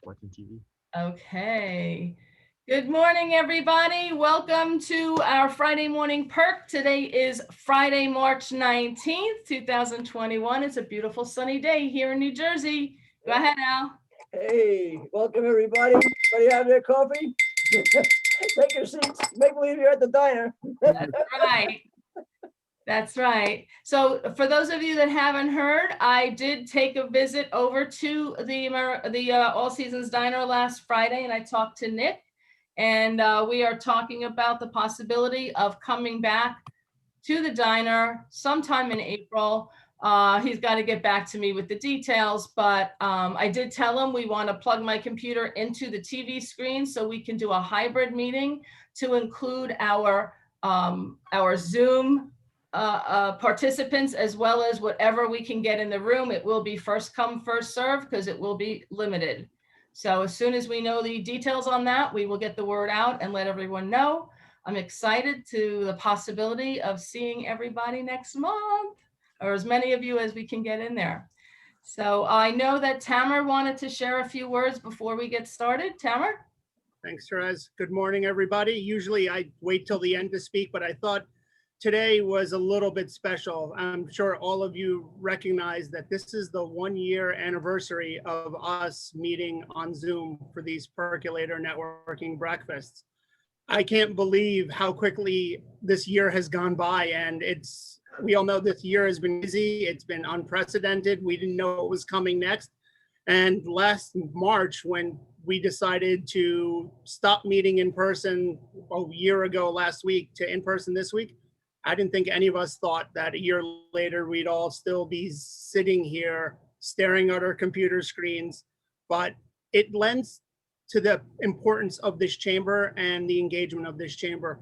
watching TV. Okay. Good morning, everybody. Welcome to our Friday morning perk. Today is Friday, March 19th, 2021. It's a beautiful sunny day here in New Jersey. Go ahead, Al. Hey, welcome everybody. Everybody have their coffee? Take your seats. Make believe you're at the diner. That's right. That's right. So for those of you that haven't heard, I did take a visit over to the All Seasons Diner last Friday, and I talked to Nick, and we are talking about the possibility of coming back to the diner sometime in April. He's got to get back to me with the details, but I did tell him we want to plug my computer into the TV screen so we can do a hybrid meeting to include our Zoom participants as well as whatever we can get in the room. It will be first come, first serve because it will be limited. So as soon as we know the details on that, we will get the word out and let everyone know. I'm excited to the possibility of seeing everybody next month, or as many of you as we can get in there. So I know that Tamer wanted to share a few words before we get started. Tamer? Thanks, Therese. Good morning, everybody. Usually I wait till the end to speak, but I thought today was a little bit special. I'm sure all of you recognize that this is the 1-year anniversary of us meeting on Zoom for these percolator networking breakfasts. I can't believe how quickly this year has gone by, and we all know this year has been busy. It's been unprecedented. We didn't know what was coming next. And last March, when we decided to stop meeting in person a year ago last week to in person this week, I didn't think any of us thought that a year later we'd all still be sitting here staring at our computer screens. But it lends to the importance of this chamber and the engagement of this chamber.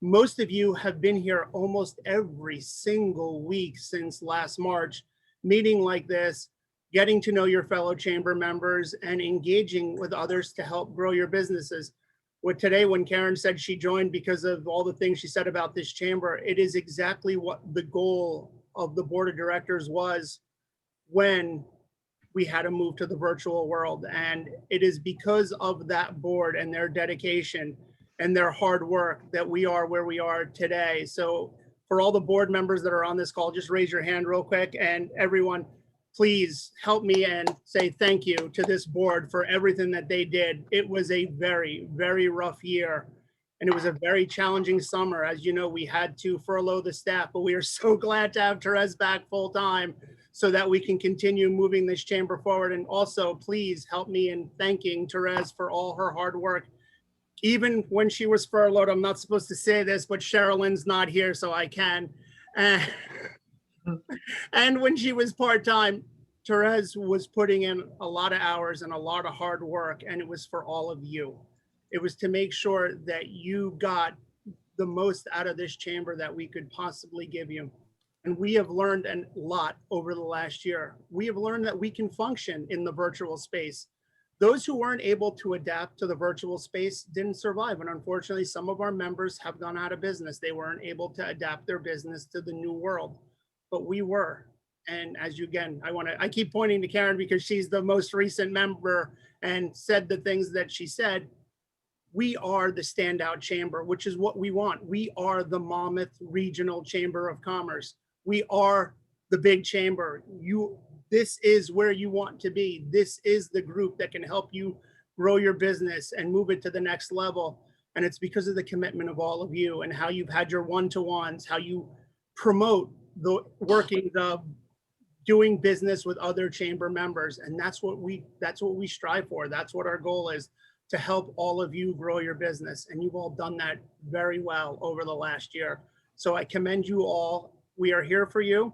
Most of you have been here almost every single week since last March, meeting like this, getting to know your fellow chamber members and engaging with others to help grow your businesses. With today, when Karen said she joined because of all the things she said about this chamber, it is exactly what the goal of the board of directors was when we had to move to the virtual world. And it is because of that board and their dedication and their hard work that we are where we are today. So for all the board members that are on this call, just raise your hand real quick, and everyone, please help me and say thank you to this board for everything that they did. It was a very, very rough year, and it was a very challenging summer. As you know, we had to furlough the staff, but we are so glad to have Therese back full time so that we can continue moving this chamber forward. And also, please help me in thanking Therese for all her hard work. Even when she was furloughed, I'm not supposed to say this, but Sherilyn's not here, so I can. And when she was part-time, Therese was putting in a lot of hours and a lot of hard work, and it was for all of you. It was to make sure that you got the most out of this chamber that we could possibly give you. And we have learned a lot over the last year. We have learned that we can function in the virtual space. Those who weren't able to adapt to the virtual space didn't survive. And unfortunately, some of our members have gone out of business. They weren't able to adapt their business to the new world. But we were. And as you, again, I keep pointing to Karen because she's the most recent member and said the things that she said. We are the standout chamber, which is what we want. We are the Monmouth Regional Chamber of Commerce. We are the big chamber. This is where you want to be. This is the group that can help you grow your business and move it to the next level. And it's because of the commitment of all of you and how you've had your one-to-ones, how you promote the workings of doing business with other chamber members. And that's what we strive for. That's what our goal is, to help all of you grow your business. And you've all done that very well over the last year. So I commend you all. We are here for you.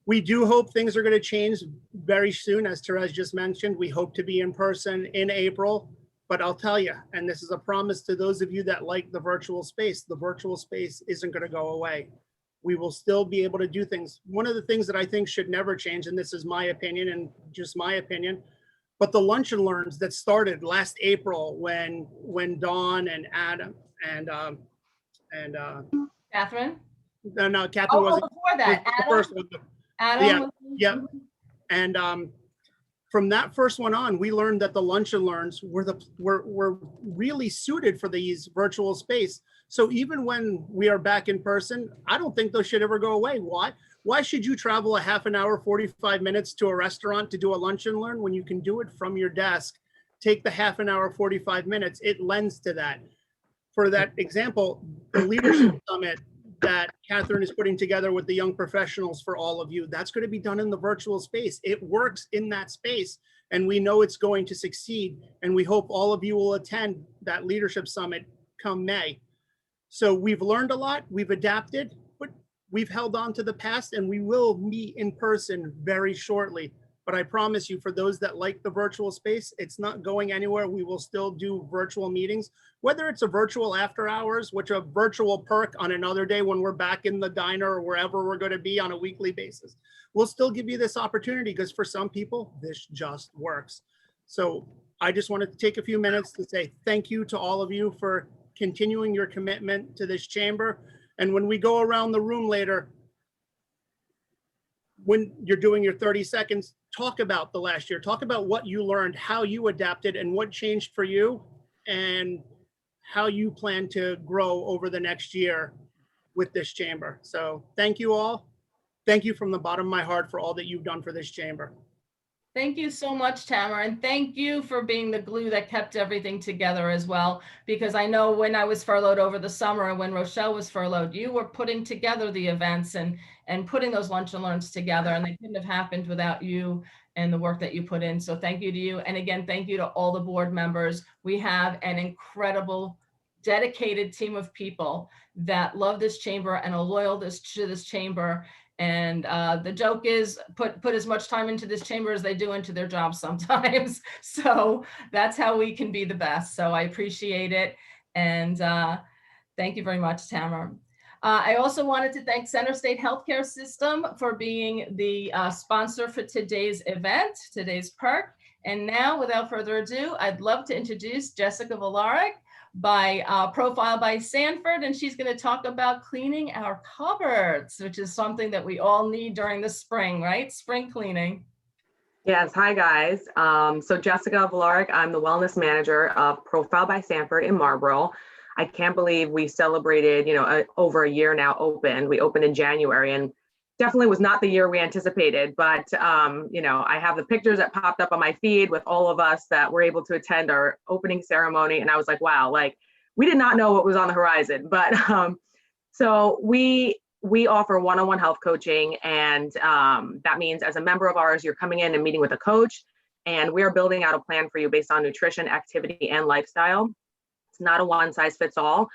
We do hope things are going to change very soon. As Therese just mentioned, we hope to be in person in April. But I'll tell you, and this is a promise to those of you that like the virtual space isn't going to go away. We will still be able to do things. One of the things that I think should never change, and this is my opinion and just my opinion, but the lunch and learns that started last April when Dawn and Adam and Catherine? No, Catherine wasn't. Before that, the first one. Adam? Yeah. And from that first one on, we learned that the lunch and learns were really suited for these virtual space. So even when we are back in person, I don't think those should ever go away. Why should you travel a half an hour, 45 minutes to a restaurant to do a lunch and learn when you can do it from your desk? Take the half an hour, 45 minutes. It lends to that. For that example, the leadership summit that Catherine is putting together with the young professionals for all of you, that's going to be done in the virtual space. It works in that space, and we know it's going to succeed. And we hope all of you will attend that leadership summit come May. So we've learned a lot, we've adapted, but we've held on to the past, and we will meet in person very shortly. But I promise you, for those that like the virtual space, it's not going anywhere. We will still do virtual meetings, whether it's a virtual after hours, which a virtual perk on another day when we're back in the diner or wherever we're going to be on a weekly basis. We'll still give you this opportunity because for some people, this just works. So I just wanted to take a few minutes to say thank you to all of you for continuing your commitment to this chamber. And when we go around the room later, when you're doing your 30 seconds, talk about the last year, talk about what you learned, how you adapted and what changed for you and how you plan to grow over the next year with this chamber. So thank you all. Thank you from the bottom of my heart for all that you've done for this chamber. Thank you so much, Tamer, and thank you for being the glue that kept everything together as well, because I know when I was furloughed over the summer and when Rochelle was furloughed, you were putting together the events and putting those lunch and learns together, and they couldn't have happened without you and the work that you put in. So thank you to you. And again, thank you to all the board members. We have an incredible, dedicated team of people that love this chamber and are loyal to this chamber. And the joke is put as much time into this chamber as they do into their jobs sometimes. So that's how we can be the best. So I appreciate it. And thank you very much, Tamer. I also wanted to thank Center State Healthcare System for being the sponsor for today's event, today's perk. And now, without further ado, I'd love to introduce Jessica.volaric by Profile by Sanford, and she's going to talk about cleaning our cupboards, which is something that we all need during the spring, right? Spring cleaning. Yes, hi guys. So Jessica.volaric, I'm the wellness manager of Profile by Sanford in Marlboro. I can't believe we celebrated, over a year now open. We opened in January and definitely was not the year we anticipated, but I have the pictures that popped up on my feed with all of us that were able to attend our opening ceremony. And I was like, wow, we did not know what was on the horizon, but so we offer one-on-one health coaching. And that means as a member of ours, you're coming in and meeting with a coach, and we are building out a plan for you based on nutrition, activity, and lifestyle. It's not a one size fits all.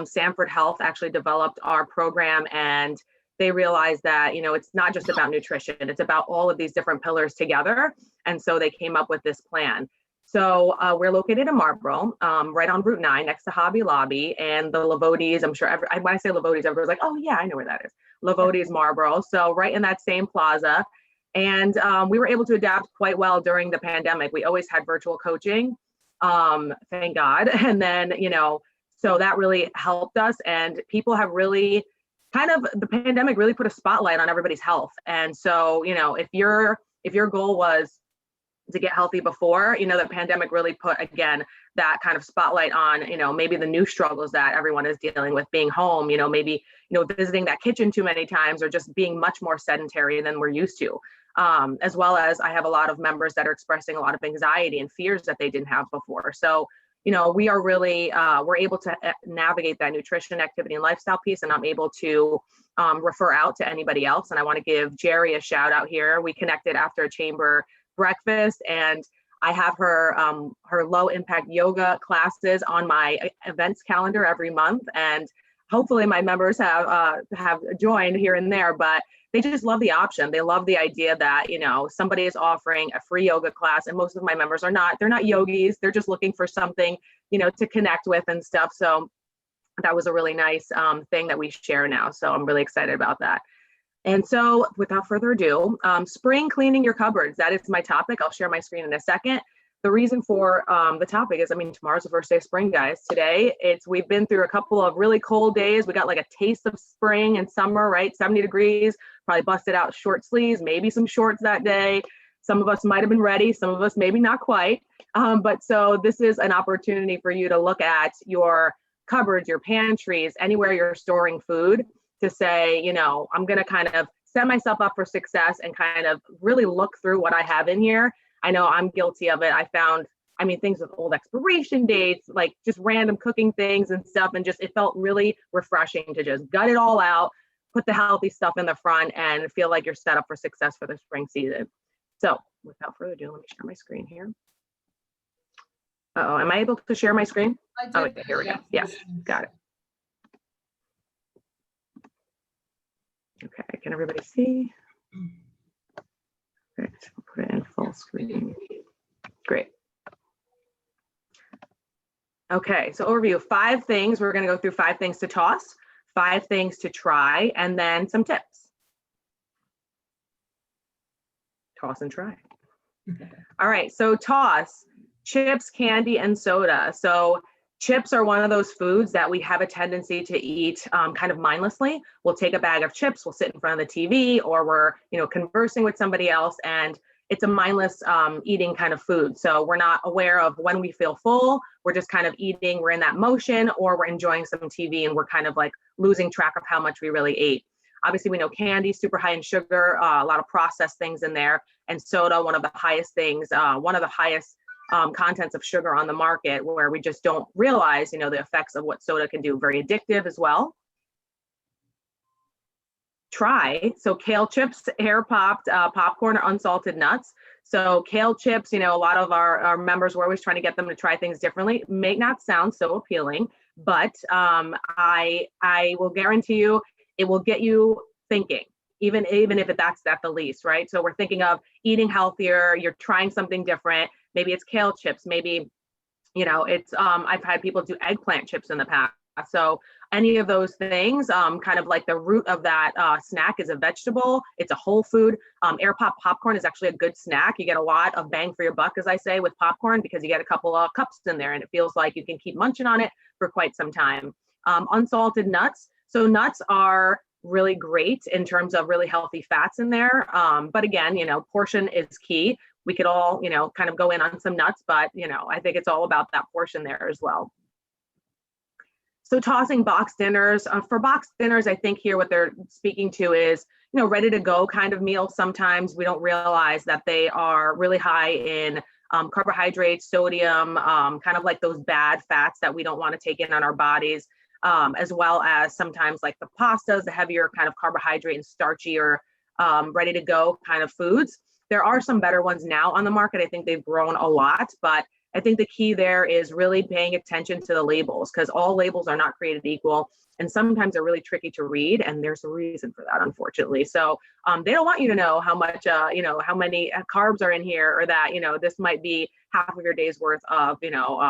Sanford Health actually developed our program, and they realized that, it's not just about nutrition, it's about all of these different pillars together. And so they came up with this plan. So we're located in Marlboro, right on Route 9, next to Hobby Lobby, and the Lavodi's. I'm sure when I say Lavodi's, everyone's like, oh yeah, I know where that is. Lavodi's Marlboro. So right in that same plaza. And we were able to adapt quite well during the pandemic. We always had virtual coaching, thank God. And then, so that really helped us, and people have really the pandemic really put a spotlight on everybody's health. And so, if your goal was to get healthy before, the pandemic really put, again, that kind of spotlight on, maybe the new struggles that everyone is dealing with being home, maybe, visiting that kitchen too many times, or just being much more sedentary than we're used to. As well as I have a lot of members that are expressing a lot of anxiety and fears that they didn't have before. So, we are really, we're able to navigate that nutrition, activity, and lifestyle piece, and I'm able to refer out to anybody else. And I want to give Jerry a shout out here. We connected after a chamber breakfast, and I have her low impact yoga classes on my events calendar every month. And hopefully my members have joined here and there, but they just love the option. They love the idea that, somebody is offering a free yoga class, and most of my members they're not yogis. They're just looking for something, to connect with and stuff. So that was a really nice thing that we share now. So I'm really excited about that. And so without further ado, spring cleaning your cupboards. That is my topic. I'll share my screen in a second. The reason for the topic is, tomorrow's the first day of spring, guys. Today, we've been through a couple of really cold days. We got like a taste of spring and summer, right? 70 degrees, probably busted out short sleeves, maybe some shorts that day. Some of us might have been ready, some of us maybe not quite. But so this is an opportunity for you to look at your cupboards, your pantries, anywhere you're storing food, to say, you know, I'm going to kind of set myself up for success and kind of really look through what I have in here. I know I'm guilty of it. I found, I mean, things with old expiration dates, like just random cooking things and stuff. And just, it felt really refreshing to just gut it all out, put the healthy stuff in the front, and feel like you're set up for success for the spring season. So without further ado, let me share my screen here. Uh-oh, am I able to share my screen? Oh, okay, here we go. Yes, got it. Okay, can everybody see? Great, put it in full screen. Great. Okay, so overview, 5 things. We're going to go through 5 things to toss, 5 things to try, and then some tips. Toss and try. All right, so toss, chips, candy, and soda. So chips are one of those foods that we have a tendency to eat kind of mindlessly. We'll take a bag of chips, we'll sit in front of the TV, or we're, you know, conversing with somebody else, and it's a mindless eating kind of food. So we're not aware of when we feel full, we're just kind of eating, we're in that motion, or we're enjoying some TV and we're kind of like losing track of how much we really ate. Obviously, we know candy, super high in sugar, a lot of processed things in there, and soda, one of the highest things, one of the highest contents of sugar on the market, where we just don't realize, you know, the effects of what soda can do. Very addictive as well. Try, so kale chips, hair popped, popcorn, or unsalted nuts. So kale chips, you know, a lot of our members, we're always trying to get them to try things differently. May not sound so appealing, but I will guarantee you it will get you thinking, even if that's at the least, right? So we're thinking of eating healthier, you're trying something different. Maybe it's kale chips, maybe, you know, it's, I've had people do eggplant chips in the past. So any of those things, kind of like the root of that snack is a vegetable, it's a whole food. Air pop popcorn is actually a good snack. You get a lot of bang for your buck, as I say, with popcorn, because you get a couple of cups in there and it feels like you can keep munching on it for quite some time. Unsalted nuts. So nuts are really great in terms of really healthy fats in there. But again, you know, portion is key. We could all, you know, kind of go in on some nuts, but, you know, I think it's all about that portion there as well. So tossing box dinners. For box dinners, I think here what they're speaking to is, you know, ready to go kind of meals. Sometimes we don't realize that they are really high in carbohydrates, sodium, kind of like those bad fats that we don't want to take in on our bodies, as well as sometimes like the pastas, the heavier kind of carbohydrate and starchier, ready to go kind of foods. There are some better ones now on the market. I think they've grown a lot, but I think the key there is really paying attention to the labels, because all labels are not created equal. And sometimes they're really tricky to read. And there's a reason for that, unfortunately. So they don't want you to know how much, you know, how many carbs are in here, or that, you know, this might be half of your day's worth of, you know,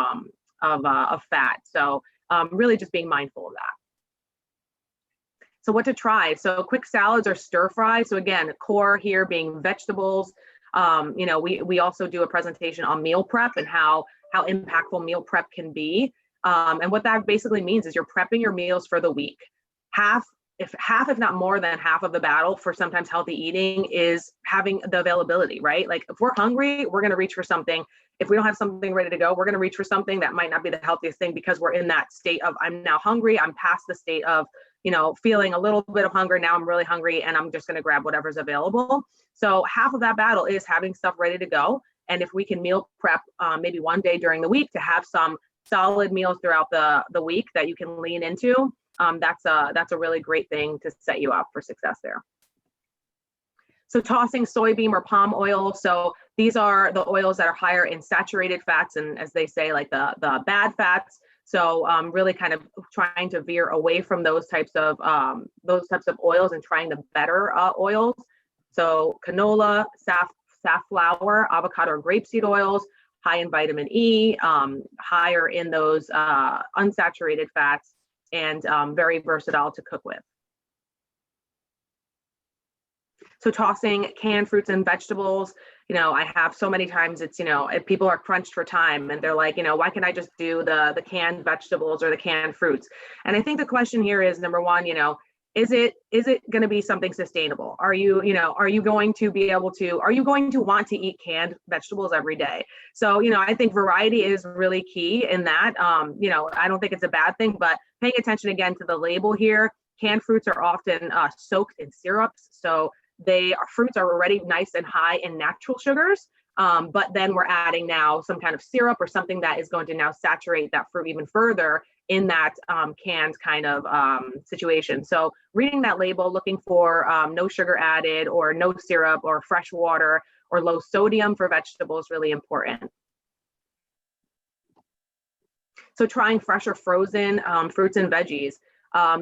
of fat. So really just being mindful of that. So what to try? So quick salads or stir fry. So again, core here being vegetables. You know, we also do a presentation on meal prep and how impactful meal prep can be. And what that basically means is you're prepping your meals for the week. If not more than half of the battle for sometimes healthy eating is having the availability, right? Like if we're hungry, we're going to reach for something. If we don't have something ready to go, we're going to reach for something that might not be the healthiest thing, because we're in that state of, I'm now hungry. I'm past the state of, you know, feeling a little bit of hunger. Now I'm really hungry and I'm just going to grab whatever's available. So half of that battle is having stuff ready to go. And if we can meal prep maybe one day during the week to have some solid meals throughout the week that you can lean into, that's a really great thing to set you up for success there. So tossing soybean or palm oil. So these are the oils that are higher in saturated fats, and as they say, like the bad fats. So really kind of trying to veer away from those types of oils and trying the better oils. So canola, safflower, avocado or grapeseed oils, high in vitamin E, higher in those unsaturated fats, and very versatile to cook with. So tossing canned fruits and vegetables, you know, I have so many times it's, you know, if people are crunched for time and they're like, you know, why can't I just do the canned vegetables or the canned fruits? And I think the question here is, number one, you know, is it going to be something sustainable? Are you going to be able to, are you going to want to eat canned vegetables every day? So, I think variety is really key in that. I don't think it's a bad thing, but paying attention again to the label here. Canned fruits are often soaked in syrups. So fruits are already nice and high in natural sugars. But then we're adding now some kind of syrup or something that is going to now saturate that fruit even further in that canned kind of situation. So reading that label, looking for no sugar added or no syrup or fresh water or low sodium for vegetables, really important. So trying fresh or frozen fruits and veggies.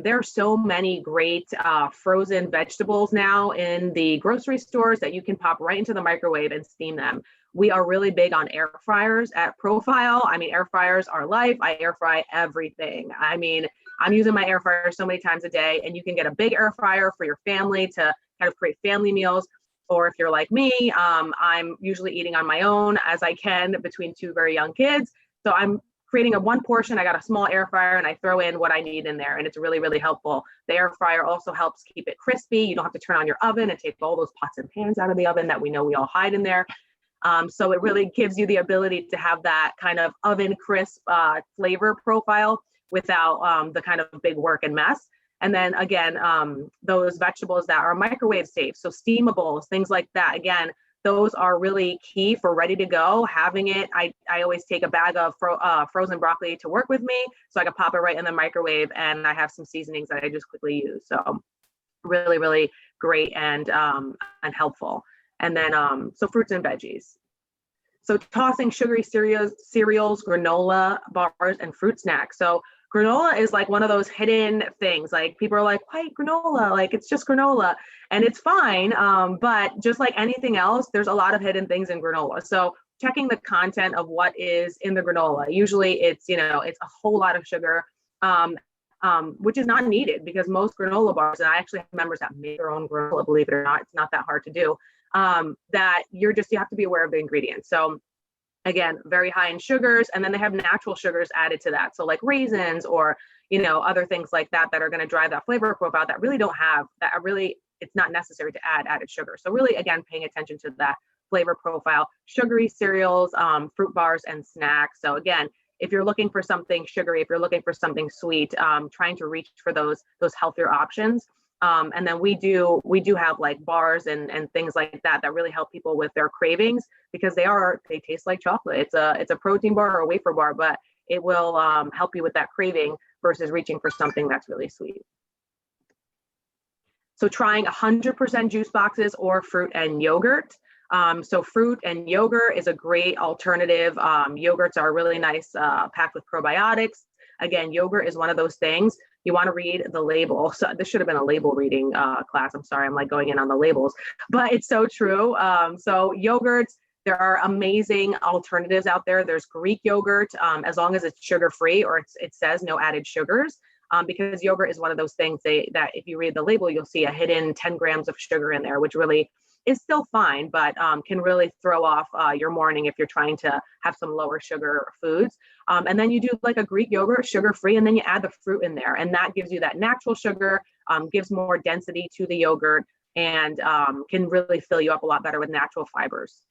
There are so many great frozen vegetables now in the grocery stores that you can pop right into the microwave and steam them. We are really big on air fryers at Profile. I mean, air fryers are life. I air fry everything. I mean, I'm using my air fryer so many times a day, and you can get a big air fryer for your family to kind of create family meals. Or if you're like me, I'm usually eating on my own as I can between two very young kids. So I'm creating a one portion. I got a small air fryer and I throw in what I need in there, and it's really, really helpful. The air fryer also helps keep it crispy. You don't have to turn on your oven and take all those pots and pans out of the oven that we know we all hide in there. So it really gives you the ability to have that kind of oven crisp flavor profile without the kind of big work and mess. And then again, those vegetables that are microwave safe, so steamables, things like that. Again, those are really key for ready to go. Having it, I always take a bag of frozen broccoli to work with me, so I can pop it right in the microwave, and I have some seasonings that I just quickly use. So really, really great and helpful. And then so fruits and veggies. So tossing sugary cereals, granola bars, and fruit snacks. So granola is like one of those hidden things. Like people are like, white granola, like it's just granola, and it's fine. But just like anything else, there's a lot of hidden things in granola. So checking the content of what is in the granola. Usually it's, it's a whole lot of sugar, which is not needed because most granola bars, and I actually have members that make their own granola, believe it or not, it's not that hard to do, that you have to be aware of the ingredients. So again, very high in sugars, and then they have natural sugars added to that. So like raisins or, other things like that that are going to drive that flavor profile that really don't have that. It's not necessary to add added sugar. So really, again, paying attention to that flavor profile, sugary cereals, fruit bars, and snacks. So again, if you're looking for something sugary, if you're looking for something sweet, trying to reach for those healthier options. And then we do have like bars and things like that really help people with their cravings, because they taste like chocolate. It's a protein bar or a wafer bar, but it will help you with that craving versus reaching for something that's really sweet. So trying 100% juice boxes or fruit and yogurt. So fruit and yogurt is a great alternative. Yogurts are really nice, packed with probiotics. Again, yogurt is one of those things. You want to read the label. So this should have been a label reading class. I'm sorry, I'm like going in on the labels, but it's so true. So yogurts, there are amazing alternatives out there. There's Greek yogurt, as long as it's sugar-free or it says no added sugars, because yogurt is one of those things that if you read the label, you'll see a hidden 10 grams of sugar in there, which really is still fine, but can really throw off your morning if you're trying to have some lower sugar foods. And then you do like a Greek yogurt, sugar-free, and then you add the fruit in there. And that gives you that natural sugar, gives more density to the yogurt, and can really fill you up a lot better with natural fibers.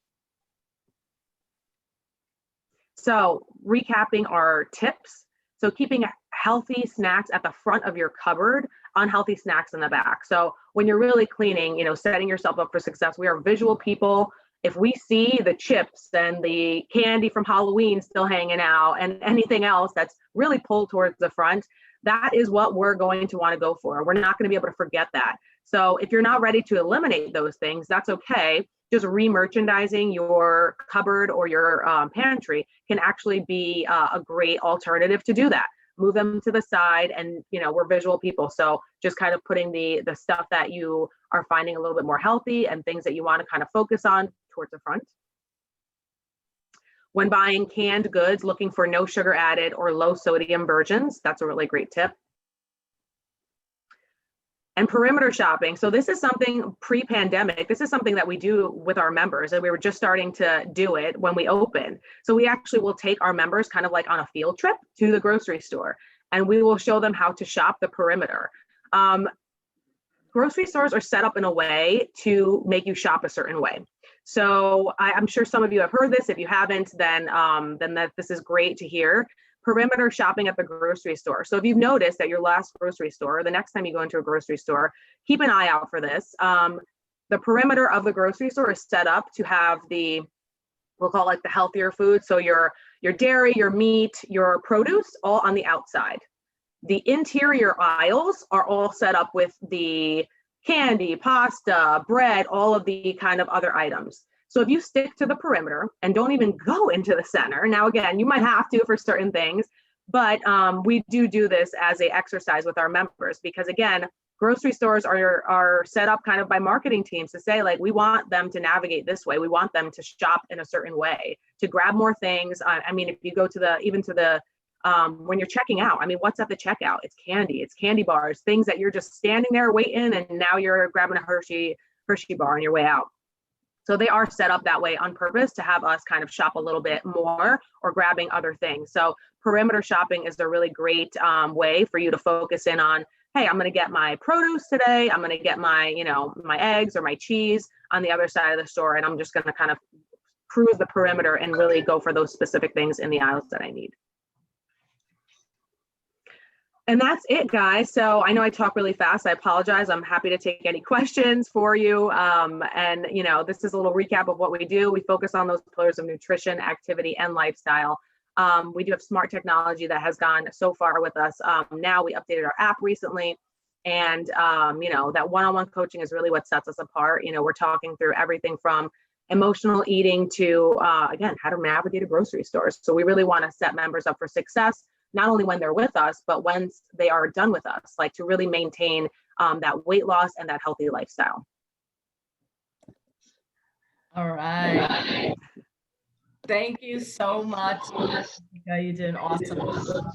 So recapping our tips. So keeping healthy snacks at the front of your cupboard, unhealthy snacks in the back. So when you're really cleaning, setting yourself up for success, we are visual people. If we see the chips and the candy from Halloween still hanging out and anything else that's really pulled towards the front, that is what we're going to want to go for. We're not going to be able to forget that. So if you're not ready to eliminate those things, that's okay. Just re-merchandising your cupboard or your pantry can actually be a great alternative to do that. Move them to the side, and we're visual people, so just kind of putting the stuff that you are finding a little bit more healthy and things that you want to kind of focus on towards the front. When buying canned goods, looking for no sugar added or low sodium versions. That's a really great tip. And perimeter shopping. So this is something pre-pandemic. This is something that we do with our members, and we were just starting to do it when we opened. So we actually will take our members kind of like on a field trip to the grocery store, and we will show them how to shop the perimeter. grocery stores are set up in a way to make you shop a certain way. So I'm sure some of you have heard this. If you haven't, then this is great to hear. Perimeter shopping at the grocery store. So if you've noticed at your last grocery store, or the next time you go into a grocery store, keep an eye out for this. The perimeter of the grocery store is set up to have we'll call it like the healthier food. So your dairy, your meat, your produce, all on the outside. The interior aisles are all set up with the candy, pasta, bread, all of the kind of other items. So if you stick to the perimeter and don't even go into the center, now again, you might have to for certain things, but we do this as an exercise with our members, because again, grocery stores are set up kind of by marketing teams to say, like, we want them to navigate this way. We want them to shop in a certain way, to grab more things. I mean, if you go to when you're checking out, I mean, what's at the checkout? It's candy bars, things that you're just standing there waiting, and now you're grabbing a Hershey bar on your way out. So they are set up that way on purpose to have us kind of shop a little bit more or grabbing other things. So perimeter shopping is a really great way for you to focus in on, hey, I'm going to get my produce today. I'm going to get my, my eggs or my cheese on the other side of the store. And I'm just going to kind of cruise the perimeter and really go for those specific things in the aisles that I need. And that's it, guys. So I know I talk really fast. I apologize. I'm happy to take any questions for you. And this is a little recap of what we do. We focus on those pillars of nutrition, activity, and lifestyle. We do have smart technology that has gone so far with us. Now we updated our app recently, and that one-on-one coaching is really what sets us apart. We're talking through everything from emotional eating to, again, how to navigate a grocery store. So we really want to set members up for success, not only when they're with us, but once they are done with us, like to really maintain that weight loss and that healthy lifestyle. All right. Thank you so much. You did an awesome job.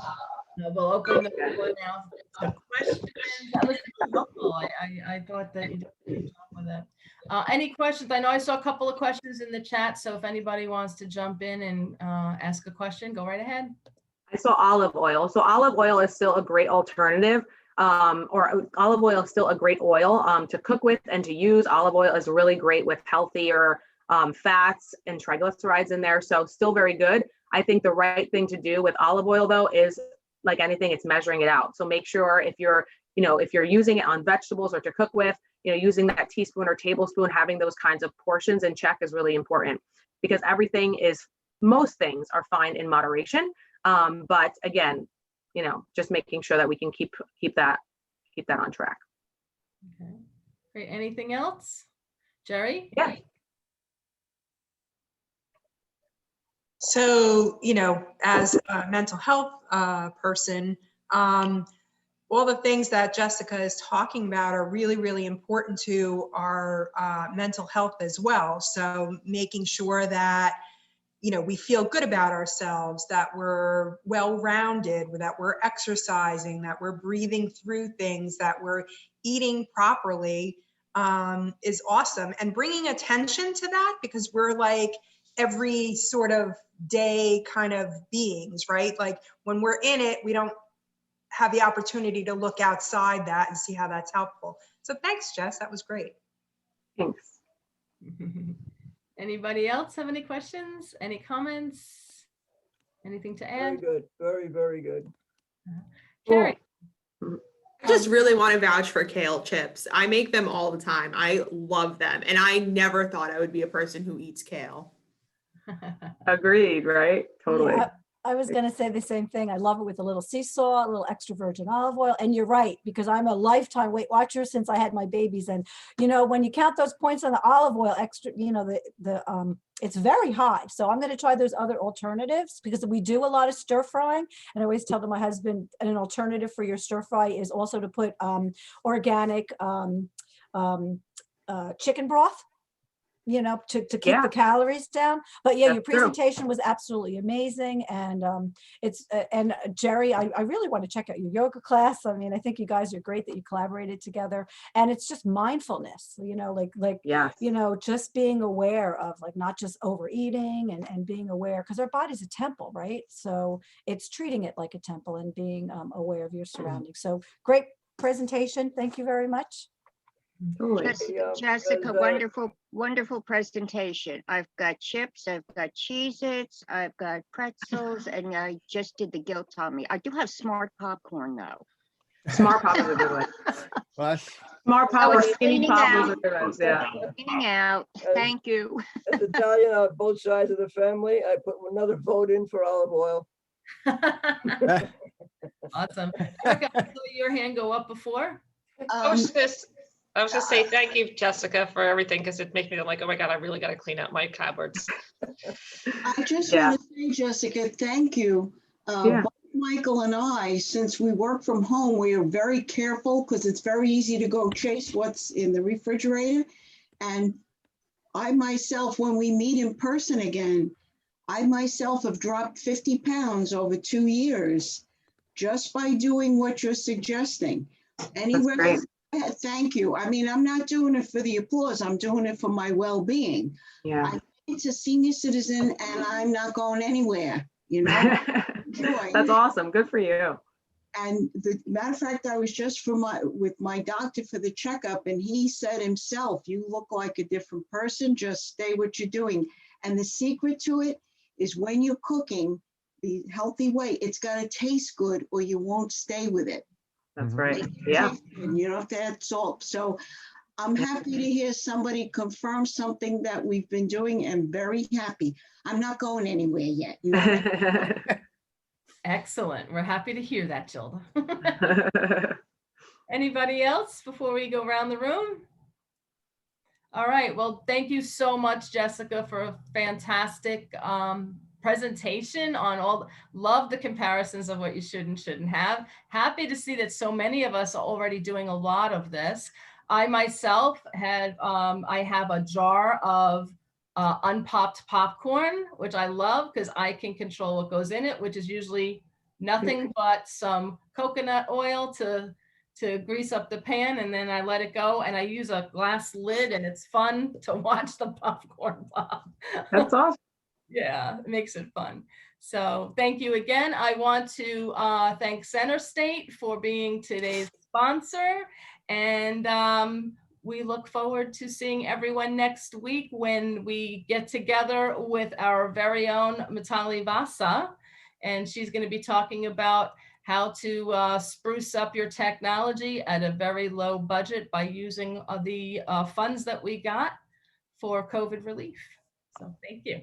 We'll open the floor now to questions. That was helpful. I thought that you did a good job with it. Any questions? I know I saw a couple of questions in the chat, so if anybody wants to jump in and ask a question, go right ahead. I saw olive oil. So olive oil is still a great alternative, or olive oil is still a great oil to cook with and to use. Olive oil is really great with healthier fats and triglycerides in there. So still very good. I think the right thing to do with olive oil, though, is like anything, it's measuring it out. So make sure if you're using it on vegetables or to cook with, using that teaspoon or tablespoon, having those kinds of portions in check is really important, because most things are fine in moderation. But again, just making sure that we can keep that on track. Okay. Great. Anything else? Jerry? Yeah. So, as a mental health person, all the things that Jessica is talking about are really, really important to our mental health as well. So making sure that we feel good about ourselves, that we're well-rounded, that we're exercising, that we're breathing through things, that we're eating properly is awesome. And bringing attention to that, because we're like every sort of day kind of beings, right? Like when we're in it, we don't have the opportunity to look outside that and see how that's helpful. So thanks, Jess. That was great. Thanks. Anybody else have any questions? Any comments? Anything to add? Very good. Very, very good. Kerri. I just really want to vouch for kale chips. I make them all the time. I love them. And I never thought I would be a person who eats kale. Agreed, right? Totally. Yeah, I was going to say the same thing. I love it with a little sea salt, a little extra virgin olive oil. And you're right, because I'm a lifetime Weight Watcher since I had my babies. And, when you count those points on the olive oil extra, it's very high. So I'm going to try those other alternatives, because we do a lot of stir frying. And I always tell my husband, an alternative for your stir fry is also to put organic chicken broth, to keep the calories down. But yeah, your presentation was absolutely amazing. And and Jerry, I really want to check out your yoga class. I mean, I think you guys are great that you collaborated together, and it's just mindfulness, just being aware of not just overeating and being aware, because our body's a temple, right? So it's treating it like a temple and being aware of your surroundings. So great presentation. Thank you very much. Totally. Jessica, because, wonderful presentation. I've got chips, I've got Cheez-Its, I've got pretzels, and I just did the guilt tummy. I do have smart popcorn though. Smart pop is a good one. What? Smart pop I or was skinny cleaning pop, those out. are good ones, yeah. Cleaning out. Thank you. as Italian on both sides of the family, I put another vote in for olive oil. Awesome. Erika, I saw your hand go up before. I was gonna say thank you, Jessica, for everything, because it makes me like, oh my God, I really got to clean out my cupboards. I just Yeah. want to say, Jessica, thank you. Yeah. Both Michael and I, since we work from home, we are very careful because it's very easy to go chase what's in the refrigerator. And I myself, when we meet in person again, I myself have dropped 50 pounds over 2 years just by doing what you're suggesting. Anyway, great. thank you. I mean, I'm not doing it for the applause. I'm doing it for my well-being. Yeah. It's a senior citizen and I'm not going anywhere, you know? Enjoy. That's awesome. Good for you. And the matter of fact, I was just with my doctor for the checkup, and he said himself, you look like a different person, just stay what you're doing. And the secret to it is when you're cooking the healthy way, it's got to taste good or you won't stay with it. That's Mhm. right. Yeah. And you don't have to add salt. So I'm happy to hear somebody confirm something that we've been doing and very happy. I'm not going anywhere yet. You know? Excellent. We're happy to hear that, Gilda. Anybody else before we go around the room? All right. Well, thank you so much, Jessica, for a fantastic presentation on all. Love the comparisons of what you should and shouldn't have. Happy to see that so many of us are already doing a lot of this. I myself had, I have a jar of unpopped popcorn, which I love because I can control what goes in it, which is usually nothing but some coconut oil to grease up the pan, and then I let it go, and I use a glass lid, and it's fun to watch the popcorn pop. That's awesome. Yeah, it makes it fun. So thank you again. I want to thank Center State for being today's sponsor, and we look forward to seeing everyone next week when we get together with our very own Mitali Vasa, and she's going to be talking about how to spruce up your technology at a very low budget by using the funds that we got for COVID relief. So thank you.